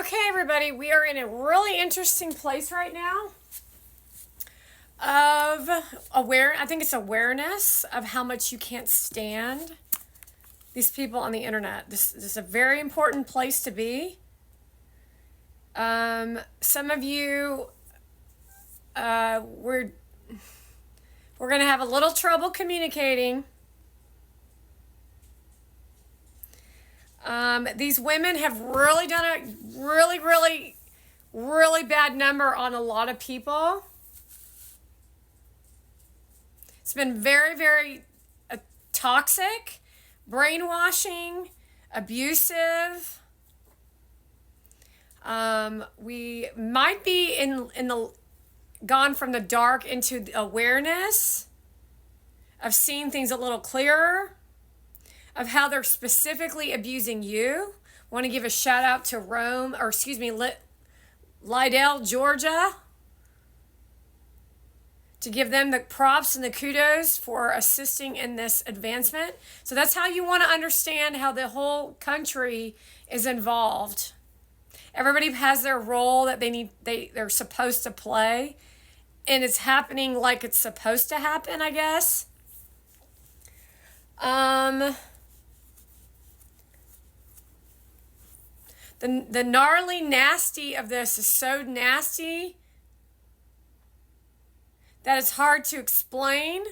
Okay, everybody, we are in a really interesting place right now of I think it's awareness of how much you can't stand these people on the internet. This is a very important place to be. Some of you, we're going to have a little trouble communicating. These women have really done a really bad number on a lot of people. It's been very toxic, brainwashing, abusive. We might be in the gone from the dark into the awareness of seeing things a little clearer, of how they're specifically abusing you. Want to give a shout out to Lydell, Georgia, to give them the props and the kudos for assisting in this advancement. So that's how you want to understand how the whole country is involved. Everybody has their role that they're supposed to play, and it's happening like it's supposed to happen, I guess. The gnarly nasty of this is so nasty that it's hard to explain.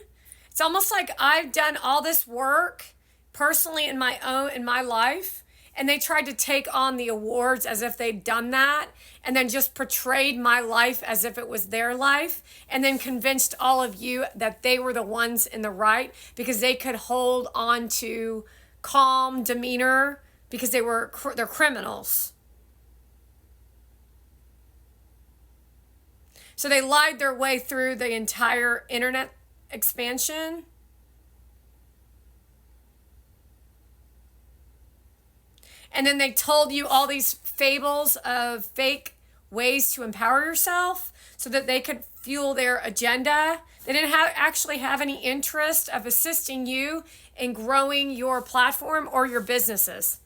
It's almost like I've done all this work personally in my life, and they tried to take on the awards as if they'd done that, and then just portrayed my life as if it was their life, and then convinced all of you that they were the ones in the right because they could hold on to calm demeanor because they're criminals. So they lied their way through the entire internet expansion. And then they told you all these fables of fake ways to empower yourself so that they could fuel their agenda. They didn't actually have any interest of assisting you in growing your platform or your businesses.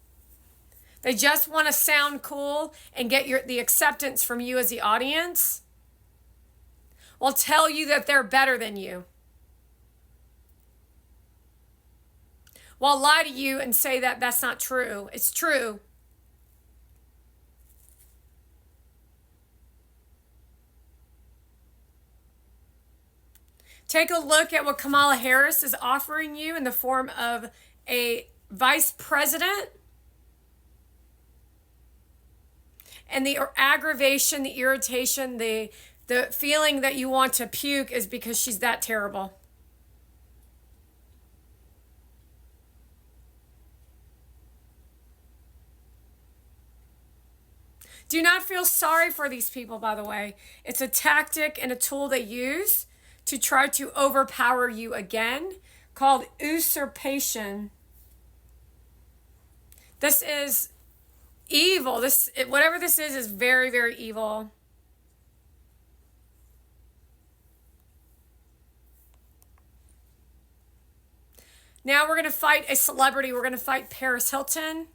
They just want to sound cool and get the acceptance from you as the audience. Will tell you that they're better than you. Will lie to you and say that that's not true. It's true. Take a look at what Kamala Harris is offering you in the form of a vice president. And the aggravation, the irritation, the feeling that you want to puke is because she's that terrible. Do not feel sorry for these people, by the way. It's a tactic and a tool they use to try to overpower you again, called usurpation. This is evil. Whatever this is very evil. Now we're going to fight a celebrity. We're going to fight Paris Hilton.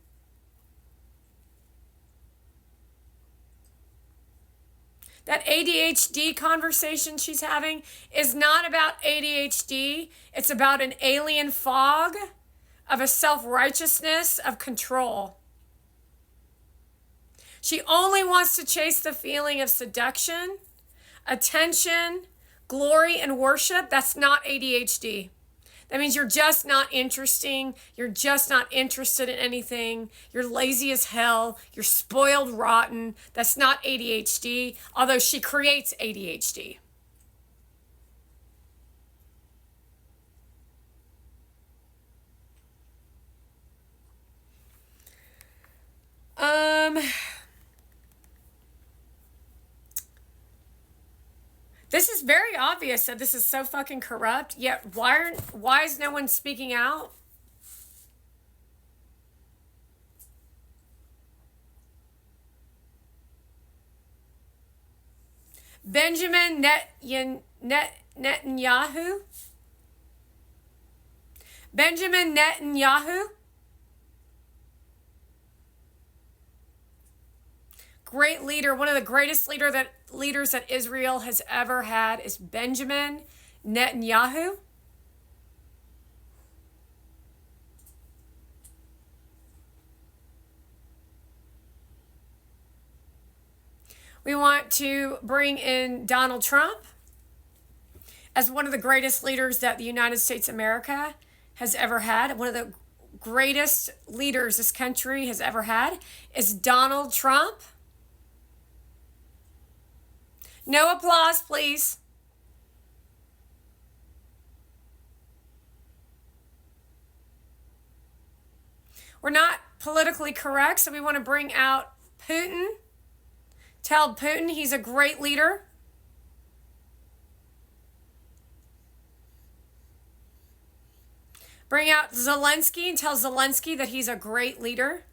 That ADHD conversation she's having is not about ADHD. It's about an alien fog of a self-righteousness of control. She only wants to chase the feeling of seduction, attention, glory, and worship. That's not ADHD. That means you're just not interesting. You're just not interested in anything. You're lazy as hell. You're spoiled rotten. That's not ADHD, although she creates ADHD. This is very obvious that this is so fucking corrupt, yet why is no one speaking out? Benjamin Netanyahu? Benjamin Netanyahu? great leader, one of the greatest leaders that Israel has ever had is Benjamin Netanyahu. We want to bring in Donald Trump as one of the greatest leaders that the United States of America has ever had. One of the greatest leaders this country has ever had is Donald Trump. No applause, please. We're not politically correct, so we want to bring out Putin. Tell Putin he's a great leader. Bring out Zelensky and tell Zelensky that he's a great leader.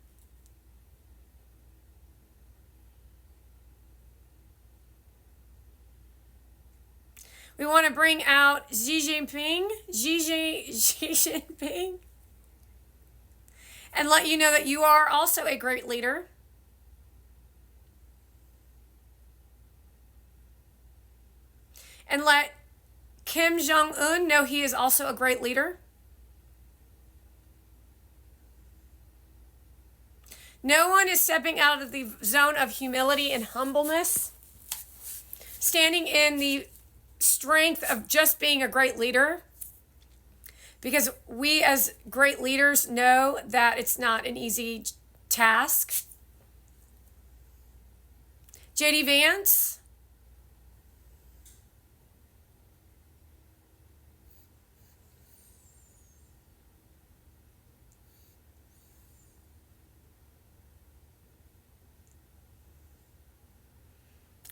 We want to bring out Xi Jinping, and let you know that you are also a great leader. And let Kim Jong-un know he is also a great leader. No one is stepping out of the zone of humility and humbleness, standing in the strength of just being a great leader, because we as great leaders know that it's not an easy task. JD Vance.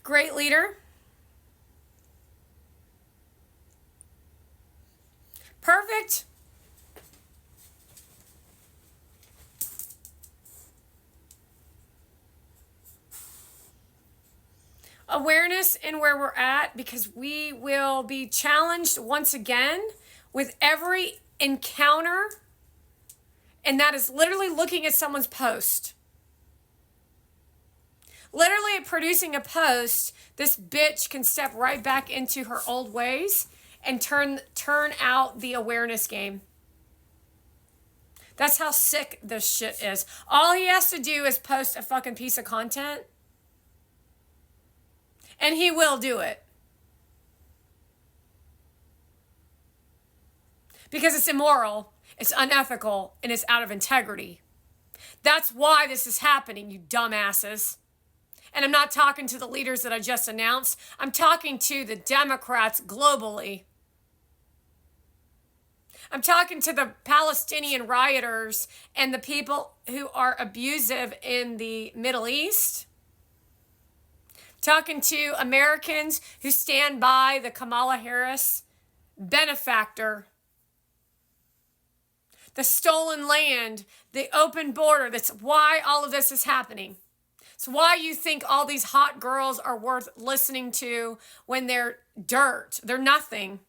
Great leader. Perfect. Awareness in where we're at, because we will be challenged once again with every encounter, and that is literally looking at someone's post. Literally producing a post, this bitch can step right back into her old ways and turn out the awareness game. That's how sick this shit is. All he has to do is post a fucking piece of content, and he will do it. Because it's immoral, it's unethical, and it's out of integrity. That's why this is happening, you dumbasses. And I'm not talking to the leaders that I just announced. I'm talking to the Democrats globally. I'm talking to the Palestinian rioters and the people who are abusive in the Middle East. Talking to Americans who stand by the Kamala Harris benefactor. The stolen land, the open border. That's why all of this is happening. It's why you think all these hot girls are worth listening to when they're dirt. They're nothing.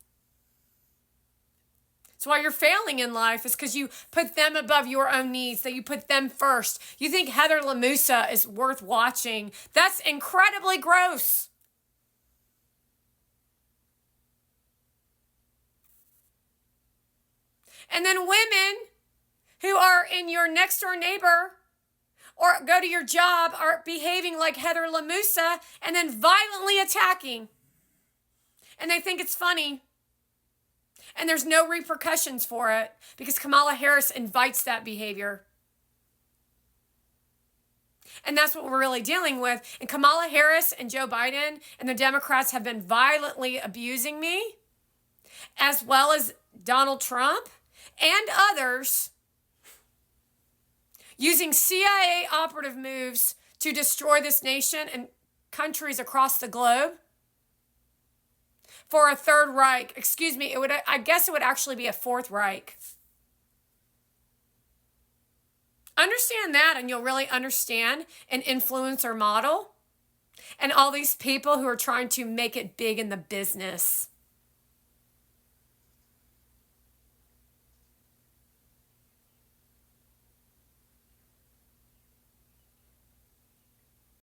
It's why you're failing in life. It's because you put them above your own needs, that you put them first. You think Heather Lamusa is worth watching. That's incredibly gross. And then women who are in your next door neighbor or go to your job are behaving like Heather Lamusa and then violently attacking. And they think it's funny. And there's no repercussions for it because Kamala Harris invites that behavior. And that's what we're really dealing with. And Kamala Harris and Joe Biden and the Democrats have been violently abusing me, as well as Donald Trump and others, using CIA operative moves to destroy this nation and countries across the globe for a third Reich. Excuse me, I guess it would actually be a fourth Reich. Understand that and you'll really understand an influencer model and all these people who are trying to make it big in the business.